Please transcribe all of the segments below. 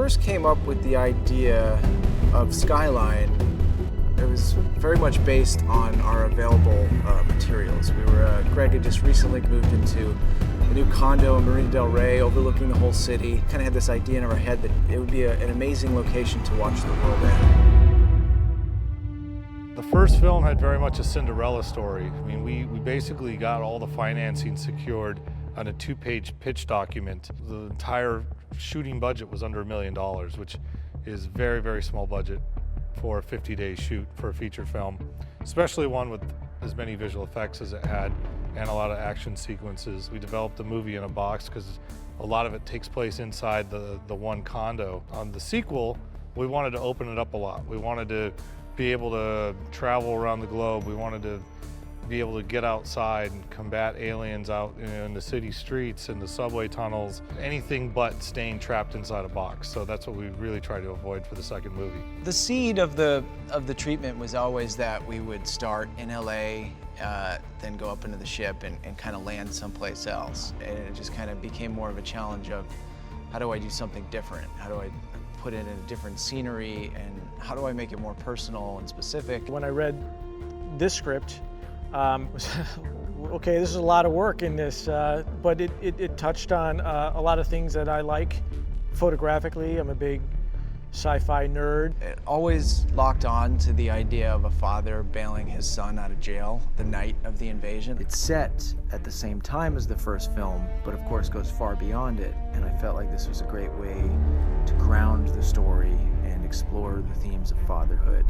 first came up with the idea of Skyline, it was very much based on our available materials. Greg had just recently moved into a new condo in Marina del Rey overlooking the whole city. Kind of had this idea in our head that it would be an amazing location to watch the world in. The first film had very much a Cinderella story. I mean, we basically got all the financing secured on a 2-page pitch document. The entire shooting budget was under $1 million, which is very, very small budget for a 50-day shoot for a feature film, especially one with as many visual effects as it had and a lot of action sequences. We developed the movie in a box because a lot of it takes place inside the one condo. On the sequel, we wanted to open it up a lot. We wanted to be able to travel around the globe. We wanted to be able to get outside and combat aliens out in the city streets and the subway tunnels, anything but staying trapped inside a box. So that's what we really tried to avoid for the second movie. The seed of the treatment was always that we would start in LA, then go up into the ship and kind of land someplace else. And it just kind of became more of a challenge of how do I do something different? How do I put it in a different scenery, and how do I make it more personal and specific? When I read this script, okay, this is a lot of work in this, but it touched on a lot of things that I like photographically. I'm a big sci-fi nerd. It always locked on to the idea of a father bailing his son out of jail the night of the invasion. It's set at the same time as the first film, but of course goes far beyond it, and I felt like this was a great way to ground the story and explore the themes of fatherhood.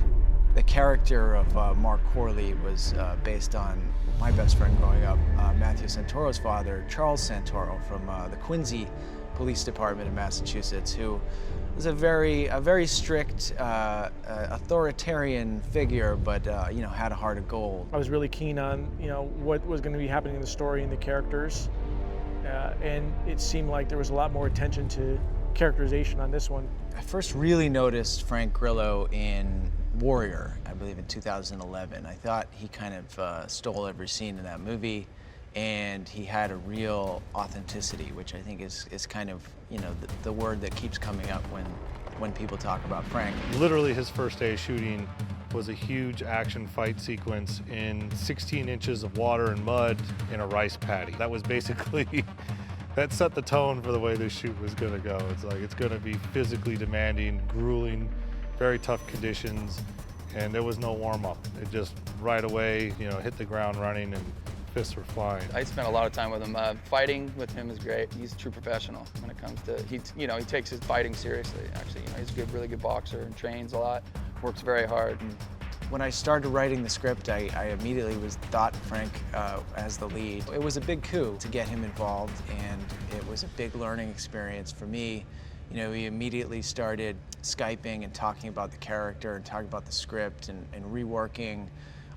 The character of Mark Corley was based on my best friend growing up, Matthew Santoro's father, Charles Santoro, from the Quincy Police Department in Massachusetts, who was a very strict, authoritarian figure, but had a heart of gold. I was really keen on what was going to be happening in the story and the characters, and it seemed like there was a lot more attention to characterization on this one. I first really noticed Frank Grillo in Warrior, I believe in 2011. I thought he kind of stole every scene in that movie, and he had a real authenticity, which I think is kind of the word that keeps coming up when people talk about Frank. Literally his first day of shooting was a huge action fight sequence in 16 inches of water and mud in a rice paddy. That was basically that set the tone for the way this shoot was going to go. It's like it's going to be physically demanding, grueling, very tough conditions, and there was no warm-up. It just right away, hit the ground running and fists were flying. I spent a lot of time with him. Fighting with him is great. He's a true professional when it comes to, he takes his fighting seriously, actually. He's a really good boxer and trains a lot, works very hard. When I started writing the script, I immediately thought Frank as the lead. It was a big coup to get him involved, and it was a big learning experience for me. We immediately started Skyping and talking about the character and talking about the script and reworking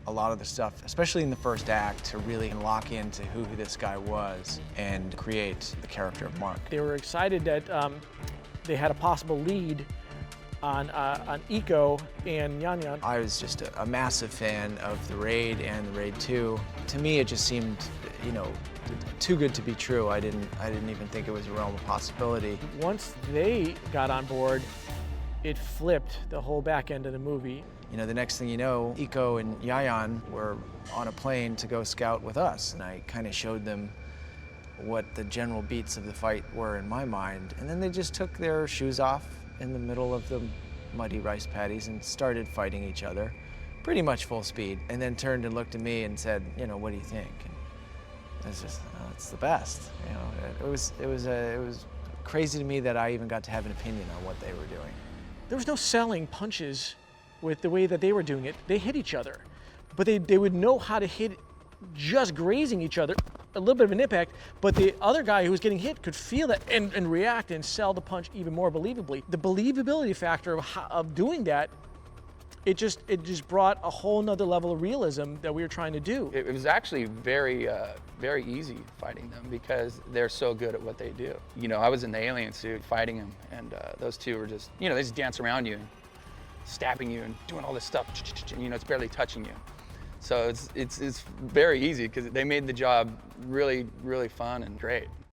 a lot of the stuff, especially in the first act, to really lock into who this guy was and create the character of Mark. They were excited that they had a possible lead on Eco and Yan Yan. I was just a massive fan of The Raid and The Raid 2. To me, it just seemed, too good to be true. I didn't even think it was a realm of possibility. Once they got on board, it flipped the whole back end of the movie. The next thing you know, Eco and Yayan were on a plane to go scout with us, and I kind of showed them what the general beats of the fight were in my mind, and then they just took their shoes off in the middle of the muddy rice paddies and started fighting each other, pretty much full speed, and then turned and looked at me and said, what do you think? And it's just, it's the best. It was crazy to me that I even got to have an opinion on what they were doing. There was no selling punches with the way that they were doing it. They hit each other, but they would know how to hit just grazing each other, a little bit of an impact, but the other guy who was getting hit could feel that and react and sell the punch even more believably. The believability factor of doing that, it just brought a whole nother level of realism that we were trying to do. It was actually very easy fighting them because they're so good at what they do. I was in the alien suit fighting them, and those two were just, they just dance around you and stabbing you and doing all this stuff, it's barely touching you. So it's very easy because they made the job really, really fun and great.